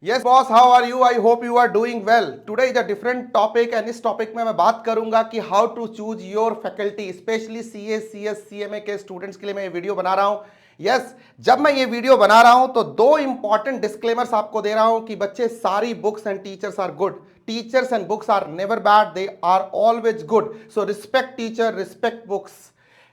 Yes boss, how are you? I hope you are doing well. Today is a different topic and इस topic में मैं बात करूंगा कि how to choose your faculty, specially CA, CS, CMA के students के लिए मैं ये वीडियो बना रहा हूं। यस, जब मैं ये वीडियो बना रहा हूं तो दो इंपॉर्टेंट डिस्क्लेमर्स आपको दे रहा हूं कि बच्चे, सारी books and teachers are good. Teachers and books are never bad, they are always good. So respect teacher, respect books.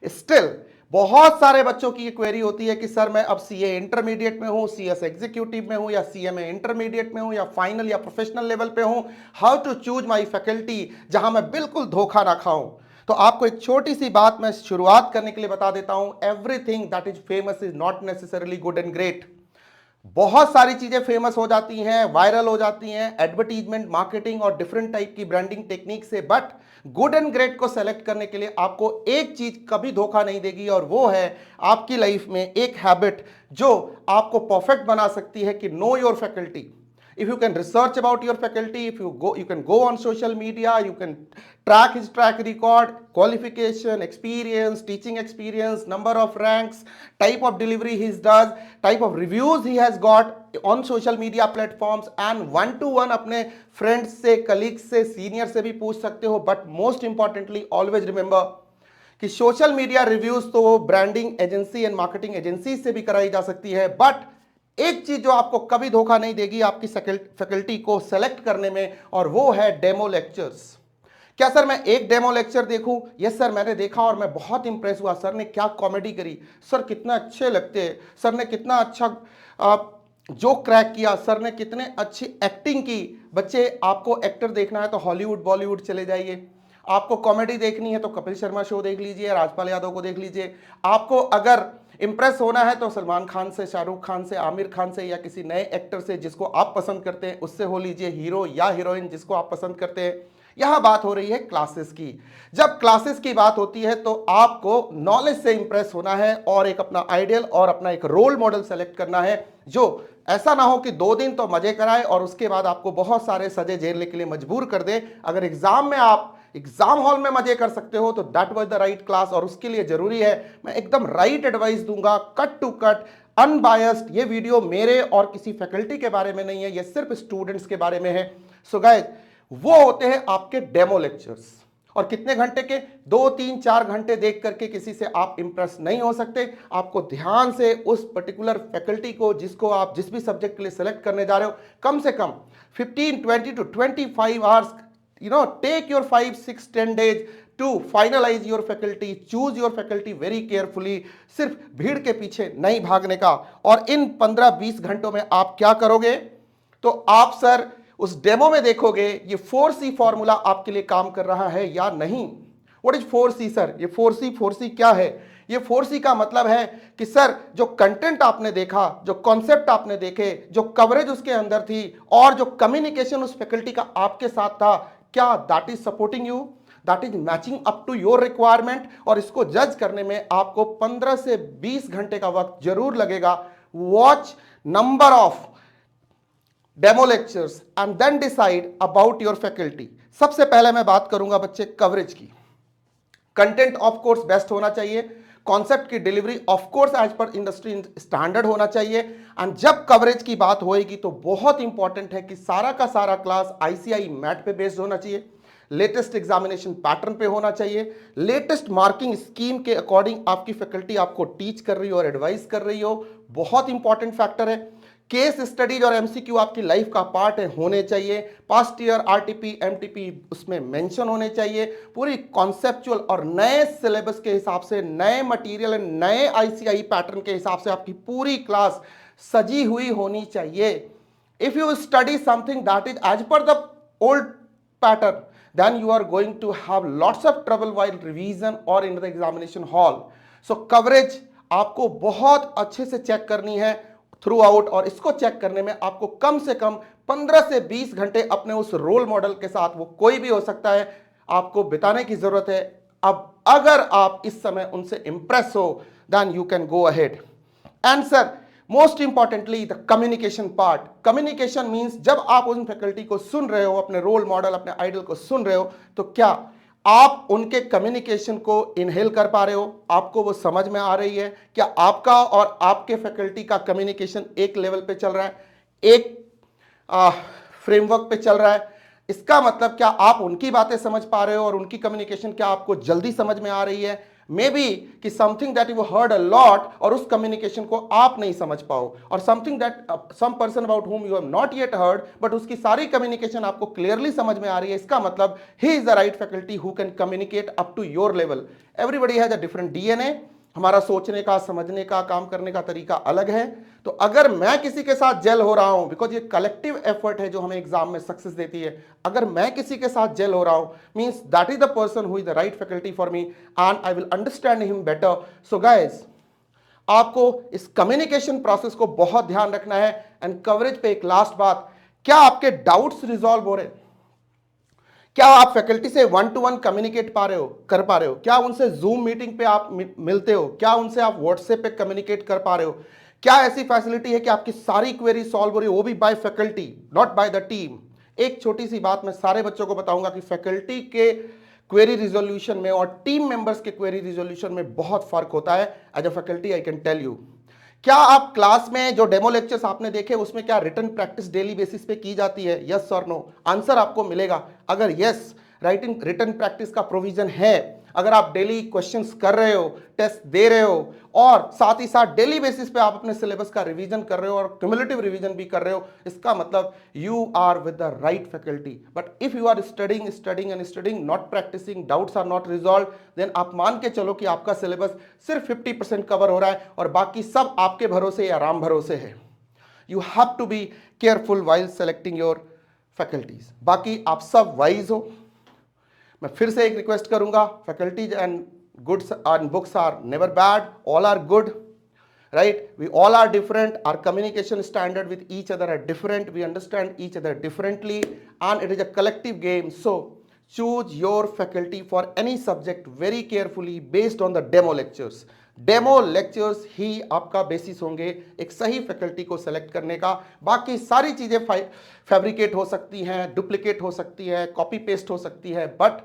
Still बहुत सारे बच्चों की ये क्वेरी होती है कि सर मैं अब सीए इंटरमीडिएट में हूं, सीएस एग्जीक्यूटिव में हूं, या सीएमए इंटरमीडिएट में हूं, या फाइनल या प्रोफेशनल लेवल पे हूं। How to choose my faculty जहां मैं बिल्कुल धोखा ना खाऊं। तो आपको एक छोटी सी बात मैं शुरुआत करने के लिए बता देता हूं। Everything that is famous is not necessarily good and great. बहुत सारी चीजें फेमस हो जाती हैं, वायरल हो जाती हैं, एडवर्टीजमेंट, मार्केटिंग और डिफरेंट टाइप की ब्रांडिंग टेक्निक से, बट गुड एंड ग्रेट को सेलेक्ट करने के लिए आपको एक चीज कभी धोखा नहीं देगी, और वो है आपकी लाइफ में एक हैबिट जो आपको परफेक्ट बना सकती है कि know your faculty. If you can research about your faculty, if you can go on social media, you can track his track record, qualification, experience, teaching experience, number of ranks, type of delivery he does, type of reviews he has got on social media platforms, and one to one अपने friends से, colleagues से, senior से भी पूछ सकते हो। But most importantly, always remember कि social media reviews तो branding agency and marketing agency से भी कराई जा सकती है, बट एक चीज जो आपको कभी धोखा नहीं देगी आपकी फैकल्टी को सेलेक्ट करने में, और वो है डेमो लेक्चर्स। क्या सर मैं एक डेमो लेक्चर देखूं? यस सर, मैंने देखा और मैं बहुत इंप्रेस हुआ। सर ने क्या कॉमेडी करी, सर कितना अच्छे लगते हैं, सर ने कितना अच्छा जोक क्रैक किया, सर ने कितने अच्छी एक्टिंग की। बच्चे, आपको एक्टर देखना है तो हॉलीवुड बॉलीवुड चले जाइए, आपको कॉमेडी देखनी है तो कपिल शर्मा शो देख लीजिए, राजपाल यादव को देख लीजिए, आपको अगर इंप्रेस होना है तो सलमान खान से, शाहरुख खान से, आमिर खान से, या किसी नए एक्टर से जिसको आप पसंद करते हैं उससे हो लीजिए, हीरो या हीरोइन जिसको आप पसंद करते हैं। यहां बात हो रही है क्लासेस की। जब क्लासेस की बात होती है तो आपको नॉलेज से इंप्रेस होना है और एक अपना आइडियल और अपना एक रोल मॉडल सेलेक्ट करना है, जो ऐसा ना हो कि 2 दिन तो मजे कराए और उसके बाद आपको बहुत सारे सजे झेलने के लिए मजबूर कर दे। अगर एग्जाम में आप एग्जाम हॉल में मजे कर सकते हो तो that was the right class, और उसके लिए जरूरी है मैं एकदम राइट एडवाइस दूंगा, कट टू कट, अनबायस्ड। ये वीडियो मेरे और किसी फैकल्टी के बारे में नहीं है, ये सिर्फ स्टूडेंट्स के बारे में है। सो गाइस, वो होते हैं आपके डेमो लेक्चर्स, और कितने घंटे के? 2 3 4 घंटे देख करके किसी से आप इंप्रेस नहीं हो सकते। आपको ध्यान से उस पर्टिकुलर फैकल्टी को, जिसको आप जिस भी सब्जेक्ट के लिए सेलेक्ट करने जा रहे हो, कम से कम 15 20 to 25 hours, take your 5 6 10 days to finalize your faculty, choose your faculty very carefully। सिर्फ भीड़ के पीछे नहीं भागने का। और इन 15 20 घंटों में आप क्या करोगे? तो आप सर उस डेमो में देखोगे ये 4C फॉर्मूला आपके लिए काम कर रहा है या नहीं। What is 4C sir? ये 4C क्या है? ये 4C का मतलब है कि सर जो कंटेंट आपने देखा, जो कॉन्सेप्ट आपने देखे, जो कवरेज उसके अंदर थी, और जो कम्युनिकेशन उस फैकल्टी का आपके साथ था, क्या that is supporting you, that is matching up to your requirement. और इसको जज करने में आपको 15 से 20 घंटे का वक्त जरूर लगेगा। Watch number of demo lectures and then decide about your faculty. सबसे पहले मैं बात करूंगा बच्चे कवरेज की। कंटेंट ऑफ कोर्स बेस्ट होना चाहिए, कॉन्सेप्ट की delivery of course as per industry standard होना चाहिए। एंड जब कवरेज की बात होएगी तो बहुत इंपॉर्टेंट है कि सारा का सारा क्लास आईसीआई मैट पे बेस्ड होना चाहिए, लेटेस्ट एग्जामिनेशन पैटर्न पे होना चाहिए, लेटेस्ट मार्किंग स्कीम के अकॉर्डिंग आपकी फैकल्टी आपको टीच कर रही हो और एडवाइस कर रही हो। बहुत इंपॉर्टेंट फैक्टर है। केस स्टडीज और एमसीक्यू आपकी लाइफ का पार्ट है, होने चाहिए। पास्ट ईयर आरटीपी एमटीपी उसमें मेंशन होने चाहिए। पूरी कॉन्सेप्चुअल और नए सिलेबस के हिसाब से, नए मटेरियल, नए आईसीआई पैटर्न के हिसाब से आपकी पूरी क्लास सजी हुई होनी चाहिए। If you study something that is as per the old pattern, then you are going to have lots of trouble while revision or in the examination hall। so coverage आपको बहुत अच्छे से चेक करनी है थ्रू आउट, और इसको check करने में आपको कम से कम 15 से 20 घंटे अपने उस रोल मॉडल के साथ, वो कोई भी हो सकता है, आपको बिताने की जरूरत है। अब अगर आप इस समय उनसे इंप्रेस हो, then you can go ahead. And sir most importantly the communication part. Communication means जब आप उन फैकल्टी को सुन रहे हो, अपने रोल मॉडल, अपने आइडल को सुन रहे हो, तो क्या आप उनके कम्युनिकेशन को इनहेल कर पा रहे हो? आपको वो समझ में आ रही है? क्या आपका और आपके फैकल्टी का कम्युनिकेशन एक लेवल पे चल रहा है, एक फ्रेमवर्क पे चल रहा है। इसका मतलब क्या आप उनकी बातें समझ पा रहे हो और उनकी कम्युनिकेशन क्या आपको जल्दी समझ में आ रही है? मे बी कि something that you heard a lot और उस कम्युनिकेशन को आप नहीं समझ पाओ, और something that some person about whom you have not yet heard but उसकी सारी कम्युनिकेशन आपको क्लियरली समझ में आ रही है। इसका मतलब ही is the right faculty who can communicate up to your level. Everybody has a different DNA. हमारा सोचने का, समझने का, काम करने का तरीका अलग है। तो अगर मैं किसी के साथ जेल हो रहा हूं, बिकॉज ये कलेक्टिव एफर्ट है जो हमें एग्जाम में सक्सेस देती है, अगर मैं किसी के साथ जेल हो रहा हूं means that is the person who is the right faculty for me and I will understand him better. So guys, आपको इस कम्युनिकेशन प्रोसेस को बहुत ध्यान रखना है। एंड कवरेज पे एक लास्ट बात, क्या आपके डाउट्स रिजॉल्व हो रहे हैं? क्या आप फैकल्टी से 1-to-1 कम्युनिकेट कर पा रहे हो? क्या उनसे जूम मीटिंग पे आप मिलते हो? क्या उनसे आप व्हाट्सएप पे कम्युनिकेट कर पा रहे हो? क्या ऐसी फैसिलिटी है कि आपकी सारी क्वेरी सॉल्व हो रही है, वो भी by faculty, not by the team? एक छोटी सी बात मैं सारे बच्चों को बताऊंगा कि फैकल्टी के क्वेरी रिजोल्यूशन में और टीम मेंबर्स के क्वेरी रिजोल्यूशन में बहुत फर्क होता है। As a faculty I can tell you. क्या आप क्लास में जो डेमो लेक्चर्स आपने देखे उसमें क्या रिटन प्रैक्टिस डेली बेसिस पे की जाती है? यस और नो? आंसर आपको मिलेगा। अगर यस, राइटिंग रिटन प्रैक्टिस का प्रोविजन है, अगर आप डेली क्वेश्चंस कर रहे हो, टेस्ट दे रहे हो और साथ ही साथ डेली बेसिस पे आप अपने सिलेबस का रिवीजन कर रहे हो और क्यूमुलेटिव रिवीजन भी कर रहे हो, इसका मतलब you are with the right faculty. But if you are studying and studying not practicing, doubts are not resolve, then आप मान के चलो कि आपका सिलेबस सिर्फ 50% कवर हो रहा है और बाकी सब आपके भरोसे या राम भरोसे है। You have to be careful while selecting your faculties. बाकी आप सब वाइज हो। मैं फिर से एक रिक्वेस्ट करूंगा, faculties and goods and books are never bad, all are good, right? We all are different. Our communication standard with each other are different. We understand each other differently and it is a collective game. So choose your faculty for any subject very carefully based on the demo lectures. Demo lectures ही आपका basis होंगे एक सही faculty को select करने का। बाकी सारी चीज़ें फैब्रिकेट हो सकती हैं, डुप्लीकेट हो सकती है, कॉपी पेस्ट हो सकती है, बट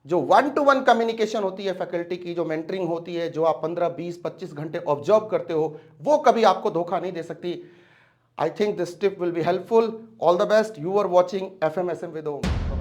जो 1-to-1 कम्युनिकेशन होती है फैकल्टी की, जो मेंटरिंग होती है, जो आप 15, 20, 25 घंटे ऑब्जर्व करते हो, वो कभी आपको धोखा नहीं दे सकती। I think this tip will be helpful. All the best. You are watching FMSM with Om.